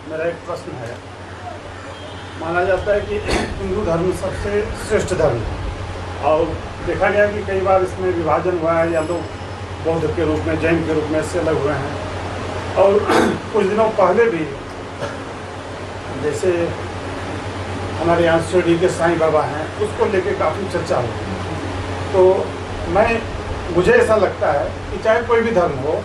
मेरा एक प्रश्न है। माना जाता है कि हिंदू धर्म सबसे श्रेष्ठ धर्म है और देखा गया कि कई बार इसमें विभाजन हुआ है, या लोग बौद्ध के रूप में, जैन के रूप में इससे अलग हुए हैं। और कुछ दिनों पहले भी जैसे हमारे यहाँ शिरडी के साईं बाबा हैं, उसको लेके काफ़ी चर्चा होती है। तो मुझे ऐसा लगता है कि चाहे कोई भी धर्म हो,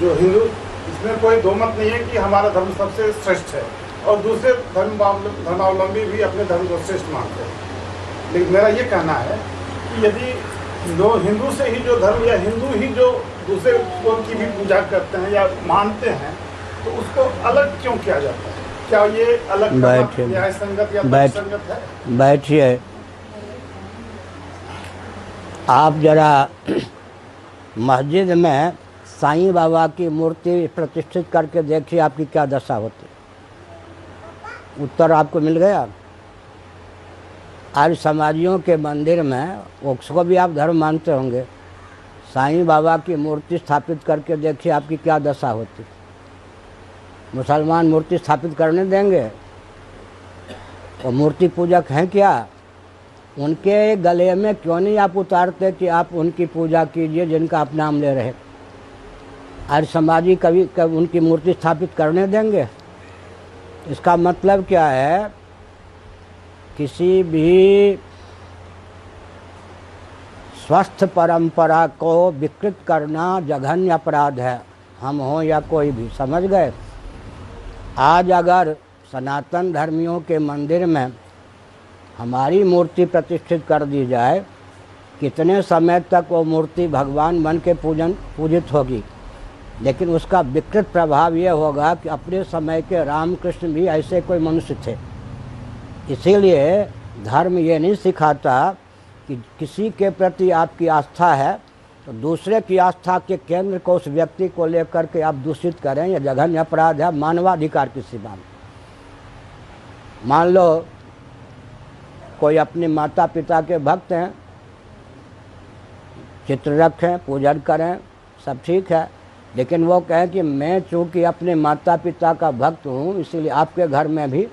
जो हिंदू, इसमें कोई दो मत नहीं है कि हमारा धर्म सबसे श्रेष्ठ है और दूसरे धर्मावलंबी भी अपने धर्म को श्रेष्ठ मानते हैं। लेकिन मेरा ये कहना है कि यदि हिंदू से ही जो धर्म, या हिंदू ही जो दूसरे की भी पूजा करते हैं या मानते हैं, तो उसको अलग क्यों किया जाता है? क्या ये अलग न्याय संगत या तर्कसंगत है? बैठिए, आप जरा मस्जिद में साईं बाबा की मूर्ति प्रतिष्ठित करके देखिए आपकी क्या दशा होती। उत्तर आपको मिल गया। आज समाजियों के मंदिर में, उसको भी आप धर्म मानते होंगे, साईं बाबा की मूर्ति स्थापित करके देखिए आपकी क्या दशा होती। मुसलमान मूर्ति स्थापित करने देंगे? और मूर्ति पूजक हैं क्या? उनके गले में क्यों नहीं आप उतारते कि आप उनकी पूजा कीजिए जिनका आप नाम ले रहे? आज समाजी कभी उनकी मूर्ति स्थापित करने देंगे? इसका मतलब क्या है? किसी भी स्वस्थ परंपरा को विकृत करना जघन्य अपराध है, हम हों या कोई भी। समझ गए? आज अगर सनातन धर्मियों के मंदिर में हमारी मूर्ति प्रतिष्ठित कर दी जाए, कितने समय तक वो मूर्ति भगवान बन के पूजित होगी, लेकिन उसका विकृत प्रभाव ये होगा कि अपने समय के रामकृष्ण भी ऐसे कोई मनुष्य थे। इसीलिए धर्म ये नहीं सिखाता कि किसी के प्रति आपकी आस्था है तो दूसरे की आस्था के केंद्र को, उस व्यक्ति को लेकर के आप दूषित करें, यह जघन्य अपराध है, मानवाधिकार की सीमा में। मान लो कोई अपने माता पिता के भक्त हैं, चित्र रखें, पूजन करें, सब ठीक है, लेकिन वो कहें कि मैं चूँकि अपने माता पिता का भक्त हूँ, इसीलिए आपके घर में भी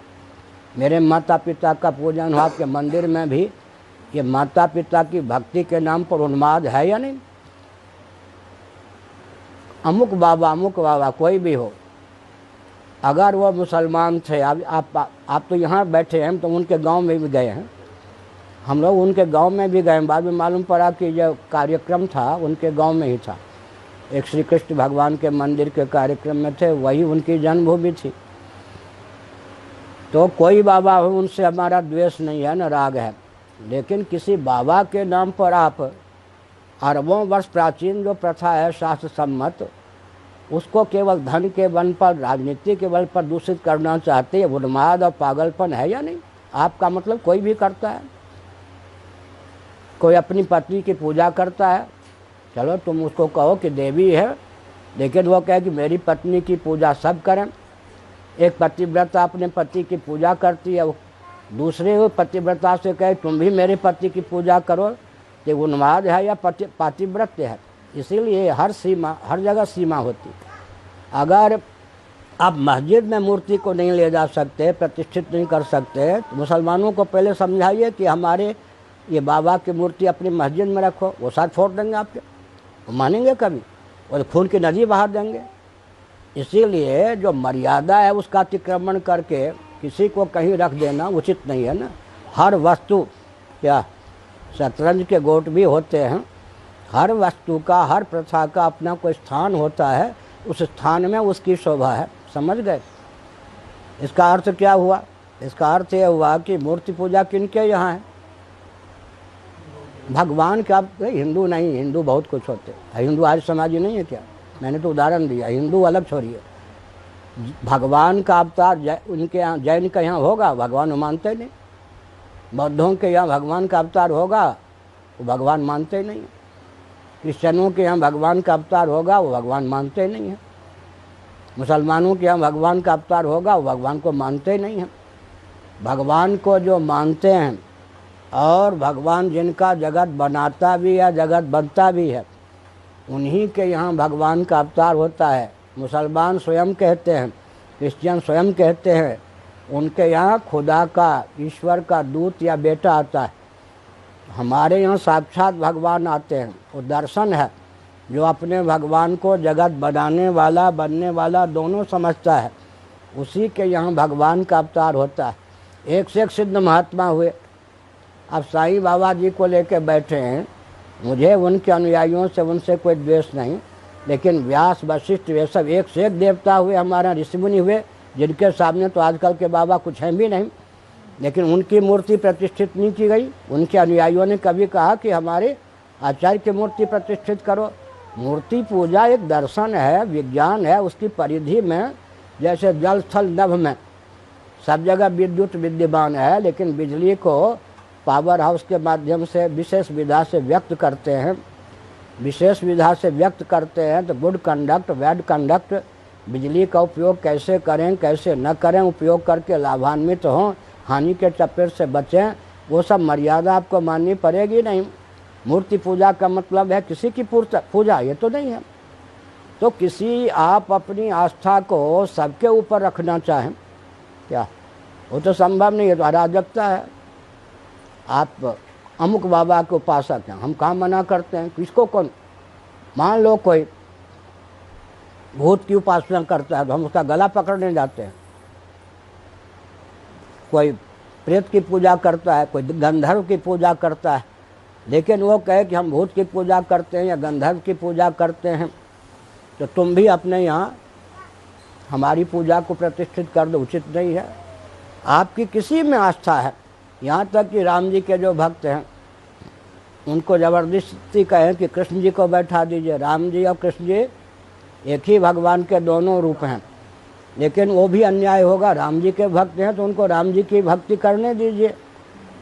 मेरे माता पिता का पूजन हो, आपके मंदिर में भी। ये माता पिता की भक्ति के नाम पर उन्माद है या नहीं? अमुक बाबा कोई भी हो, अगर वो मुसलमान थे, आप तो यहाँ बैठे हैं, तो उनके गांव में भी गए हैं, हम लोग उनके गांव में भी गए। बाद में मालूम पड़ा कि जो कार्यक्रम था उनके गांव में ही था, एक श्री कृष्ण भगवान के मंदिर के कार्यक्रम में थे, वही उनकी जन्मभूमि थी। तो कोई बाबा हो, उनसे हमारा द्वेष नहीं है, न राग है, लेकिन किसी बाबा के नाम पर आप अरबों वर्ष प्राचीन जो प्रथा है शास्त्र सम्मत, उसको केवल धन के बल पर, राजनीति के बल पर दूषित करना चाहते हैं। उन्माद और पागलपन है या नहीं? आपका मतलब कोई भी करता है। कोई अपनी पत्नी की पूजा करता है, चलो तुम उसको कहो कि देवी है, लेकिन वो कहे कि मेरी पत्नी की पूजा सब करें। एक पतिव्रता अपने पति की पूजा करती है, दूसरे पतिव्रता से कहे तुम भी मेरे पति की पूजा करो, तो उन्माद है या पातिव्रत्य है? इसीलिए हर जगह सीमा होती। अगर आप मस्जिद में मूर्ति को नहीं ले जा सकते, प्रतिष्ठित नहीं कर सकते, तो मुसलमानों को पहले समझाइए कि हमारे ये बाबा की मूर्ति अपनी मस्जिद में रखो, वो साथ फोड़ देंगे आपके, वो मानेंगे कभी? और खून की नदी बहा देंगे। इसीलिए जो मर्यादा है उसका अतिक्रमण करके किसी को कहीं रख देना उचित नहीं है ना। हर वस्तु, क्या शतरंज के गोट भी होते हैं, हर वस्तु का, हर प्रथा का अपना कोई स्थान होता है, उस स्थान में उसकी शोभा है। समझ गए? इसका अर्थ क्या हुआ? इसका अर्थ यह हुआ कि मूर्ति पूजा किनके यहाँ है? भगवान का। हिंदू नहीं, हिंदू बहुत कुछ होते हैं, हिंदू आर्य समाजी नहीं है क्या? मैंने तो उदाहरण दिया, हिंदू अलग छोड़िए। भगवान का अवतार उनके यहाँ, जैन के यहाँ होगा, भगवान मानते नहीं। बौद्धों के यहाँ भगवान का अवतार होगा, वो भगवान मानते नहीं हैं। क्रिश्चियनों के यहाँ भगवान का अवतार होगा, वो भगवान मानते नहीं हैं। मुसलमानों के यहाँ भगवान का अवतार होगा, वो भगवान को मानते नहीं हैं। भगवान को जो मानते हैं और भगवान जिनका जगत बनाता भी है, जगत बनता भी है, उन्हीं के यहाँ भगवान का अवतार होता है। मुसलमान स्वयं कहते हैं क्रिश्चियन स्वयं कहते हैं उनके यहाँ खुदा का, ईश्वर का दूत या बेटा आता है। हमारे यहाँ साक्षात भगवान आते हैं। वो दर्शन है जो अपने भगवान को जगत बनाने वाला, बनने वाला दोनों समझता है, उसी के यहाँ भगवान का अवतार होता है। एक से एक सिद्ध महात्मा हुए। अब साईं बाबा जी को लेके बैठे हैं। मुझे उनके अनुयायियों से, उनसे कोई द्वेष नहीं, लेकिन व्यास, वशिष्ठ, वे सब एक से एक देवता हुए, हमारा ऋषि मुनि हुए, जिनके सामने तो आजकल के बाबा कुछ हैं भी नहीं, लेकिन उनकी मूर्ति प्रतिष्ठित नहीं की गई। उनके अनुयायियों ने कभी कहा कि हमारे आचार्य की मूर्ति प्रतिष्ठित करो। मूर्ति पूजा एक दर्शन है, विज्ञान है। उसकी परिधि में जैसे जल, स्थल, नभ में सब जगह विद्युत विद्यमान है, लेकिन बिजली को पावर हाउस के माध्यम से विशेष विधा से व्यक्त करते हैं। विशेष विधा से व्यक्त करते हैं तो गुड कंडक्ट, बैड कंडक्ट, बिजली का उपयोग कैसे करें, कैसे न करें, उपयोग करके लाभान्वित हों, हानि के चपेट से बचें, वो सब मर्यादा आपको माननी पड़ेगी। नहीं, मूर्ति पूजा का मतलब है किसी की पूजा, ये तो नहीं है। तो किसी, आप अपनी आस्था को सबके ऊपर रखना चाहें क्या, वो तो संभव नहीं है, तो अराजकता है। आप अमुक बाबा के उपासक हैं, हम कहाँ मना करते हैं, किसको कौन, मान लो कोई भूत की उपासना करता है तो हम उसका गला पकड़ने जाते हैं। कोई प्रेत की पूजा करता है, कोई गंधर्व की पूजा करता है, लेकिन वो कहे कि हम भूत की पूजा करते हैं या गंधर्व की पूजा करते हैं, तो तुम भी अपने यहाँ हमारी पूजा को प्रतिष्ठित कर दो, उचित नहीं है। आपकी किसी में आस्था है, यहाँ तक कि राम जी के जो भक्त हैं उनको ज़बरदस्ती कहें कि कृष्ण जी को बैठा दीजिए। राम जी और कृष्ण जी एक ही भगवान के दोनों रूप हैं, लेकिन वो भी अन्याय होगा। राम जी के भक्त हैं तो उनको राम जी की भक्ति करने दीजिए,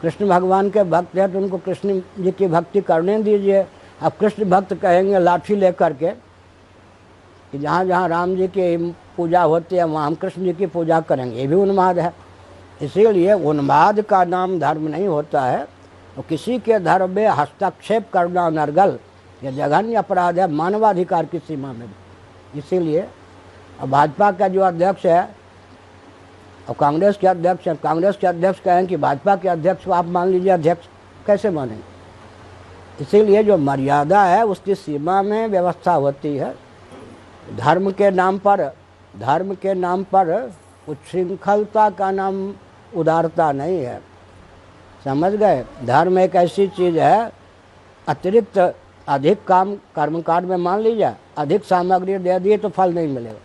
कृष्ण भगवान के भक्त हैं तो उनको कृष्ण जी की भक्ति करने दीजिए। अब कृष्ण भक्त कहेंगे लाठी लेकर के कि जहाँ जहाँ राम जी की पूजा होती है वहाँ हम कृष्ण जी की पूजा करेंगे, ये भी उन्माद है। इसीलिए उन्माद का नाम धर्म नहीं होता है। तो किसी के धर्म में हस्तक्षेप करना अनर्गल, यह जघन्य अपराध है, मानवाधिकार की सीमा में। इसीलिए अब भाजपा का जो अध्यक्ष है और कांग्रेस के अध्यक्ष हैं, कांग्रेस के अध्यक्ष कहें कि भाजपा के अध्यक्ष को आप मान लीजिए अध्यक्ष, कैसे मानेंगे। इसीलिए जो मर्यादा है उसकी सीमा में व्यवस्था होती है। धर्म के नाम पर उच्छृंखलता का नाम उदारता नहीं है, समझ गए। धर्म एक ऐसी चीज़ है, अतिरिक्त अधिक काम कर्मकांड में मान लीजिए अधिक सामग्री दे दिए तो फल नहीं मिलेगा,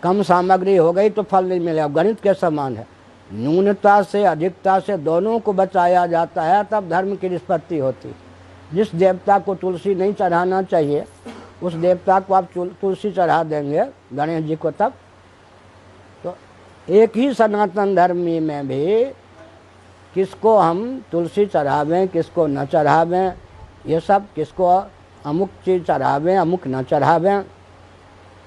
कम सामग्री हो गई तो फल नहीं मिलेगा। गणित के समान है, न्यूनता से अधिकता से दोनों को बचाया जाता है, तब धर्म की निष्पत्ति होती है। जिस देवता को तुलसी नहीं चढ़ाना चाहिए उस देवता को आप तुलसी चढ़ा देंगे गणेश जी को, तब तो एक ही सनातन धर्मी में भी किसको हम तुलसी चढ़ावें, किसको न चढ़ावें, ये सब, किसको अमुक चीज़ चढ़ावें, अमुक न चढ़ावें,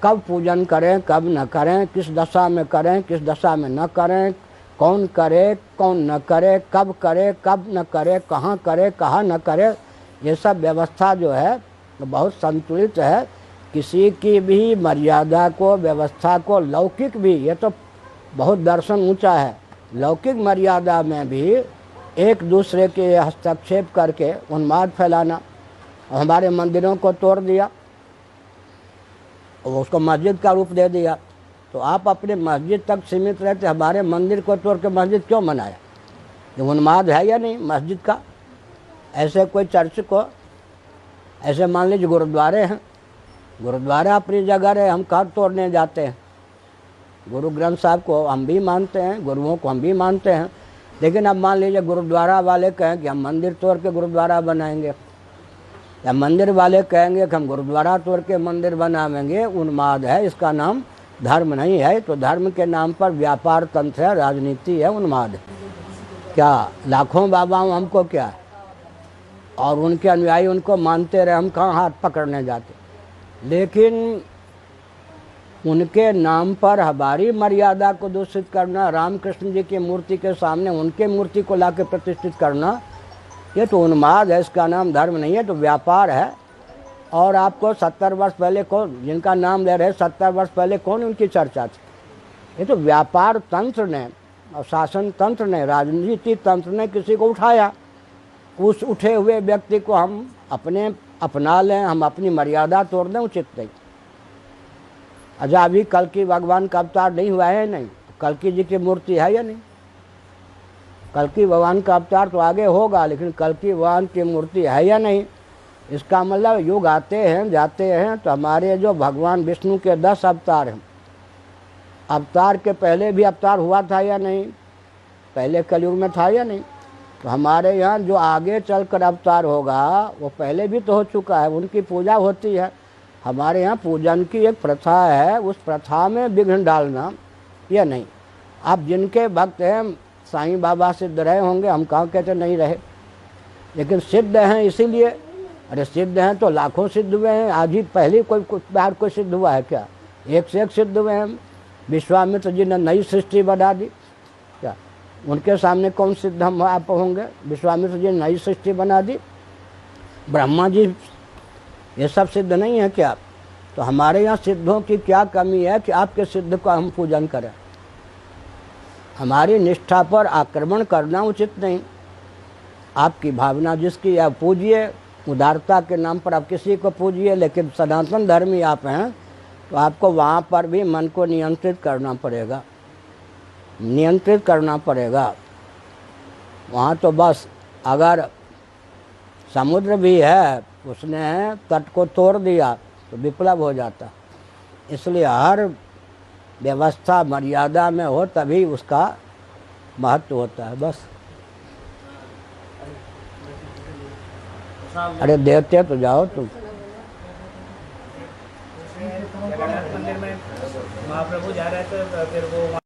कब पूजन करें, कब न करें, किस दशा में करें, किस दशा में न करें, कौन करे, कौन न करे, कब करे, कब न करे, कहाँ करे, कहाँ न करे, ये सब व्यवस्था जो है तो बहुत संतुलित है। किसी की भी मर्यादा को, व्यवस्था को, लौकिक भी, ये तो बहुत दर्शन ऊंचा है, लौकिक मर्यादा में भी एक दूसरे के हस्तक्षेप करके उन्माद फैलाना। हमारे मंदिरों को तोड़ दिया और उसको मस्जिद का रूप दे दिया, तो आप अपने मस्जिद तक सीमित रहते, हमारे मंदिर को तोड़ के मस्जिद क्यों बनाया? ये उन्माद है या नहीं मस्जिद का? ऐसे कोई चर्च को, ऐसे मान लीजिए गुरुद्वारे हैं, गुरुद्वारा अपनी जगह है, हम कहाँ तोड़ने जाते हैं? गुरु ग्रंथ साहब को हम भी मानते हैं, गुरुओं को हम भी मानते हैं, लेकिन अब मान लीजिए गुरुद्वारा वाले कहें कि हम मंदिर तोड़ के गुरुद्वारा बनाएंगे, या मंदिर वाले कहेंगे कि हम गुरुद्वारा तोड़ के मंदिर बनाएंगे। उन्माद है, इसका नाम धर्म नहीं है। तो धर्म के नाम पर व्यापार तंत्र है, राजनीति है, उन्माद है। क्या लाखों बाबाओं हमको क्या है, और उनके अनुयायी उनको मानते रहे, हम कहाँ हाथ पकड़ने जाते। लेकिन उनके नाम पर हमारी मर्यादा को दूषित करना, रामकृष्ण जी की मूर्ति के सामने उनके मूर्ति को लाके प्रतिष्ठित करना, ये तो उन्माद है, इसका नाम धर्म नहीं है, तो व्यापार है। और आपको 70 वर्ष पहले कौन, जिनका नाम ले रहे 70 वर्ष पहले कौन उनकी चर्चा थी? ये तो व्यापार तंत्र ने और शासन तंत्र ने, राजनीति तंत्र ने किसी को उठाया, उस उठे हुए व्यक्ति को हम अपने अपना लें, हम अपनी मर्यादा तोड़ दें, उचित नहीं। अच्छा, अभी कल्कि भगवान का अवतार नहीं हुआ है? नहीं। कल्कि जी की मूर्ति है या नहीं? कल्कि भगवान का अवतार तो आगे होगा, लेकिन कल्कि भगवान की मूर्ति है या नहीं? इसका मतलब युग आते हैं जाते हैं, तो हमारे जो भगवान विष्णु के 10 अवतार हैं, अवतार के पहले भी अवतार हुआ था या नहीं? पहले कलयुग में था या नहीं? तो हमारे यहाँ जो आगे चलकर अवतार होगा वो पहले भी तो हो चुका है, उनकी पूजा होती है। हमारे यहाँ पूजन की एक प्रथा है, उस प्रथा में विघ्न डालना या नहीं। आप जिनके भक्त हैं, साईं बाबा सिद्ध रहे होंगे, हम कहाँ कहते नहीं रहे, लेकिन सिद्ध हैं इसीलिए। अरे सिद्ध हैं तो लाखों सिद्ध हुए हैं, आज ही पहले कोई बाहर कोई सिद्ध हुआ है क्या? एक से एक सिद्ध हुए हैं। विश्वामित्र जी ने नई सृष्टि बना दी क्या? उनके सामने कौन सिद्ध हम आप होंगे? विश्वामित्र जी ने नई सृष्टि बना दी। ब्रह्मा जी ये सब सिद्ध नहीं है क्या? तो हमारे यहाँ सिद्धों की क्या कमी है कि आपके सिद्ध को हम पूजन करें? हमारी निष्ठा पर आक्रमण करना उचित नहीं। आपकी भावना जिसकी आप पूजिए, उदारता के नाम पर आप किसी को पूजिए, लेकिन सनातन धर्मी आप हैं तो आपको वहाँ पर भी मन को नियंत्रित करना पड़ेगा, नियंत्रित करना पड़ेगा। वहाँ तो बस अगर समुद्र भी है, उसने तट को तोड़ दिया तो विप्लव हो जाता। इसलिए हर व्यवस्था मर्यादा में हो तभी उसका महत्व होता है। बस अरे देवते तो जाओ तुम। जगन्नाथ मंदिर में महाप्रभु जा रहे थे, फिर वो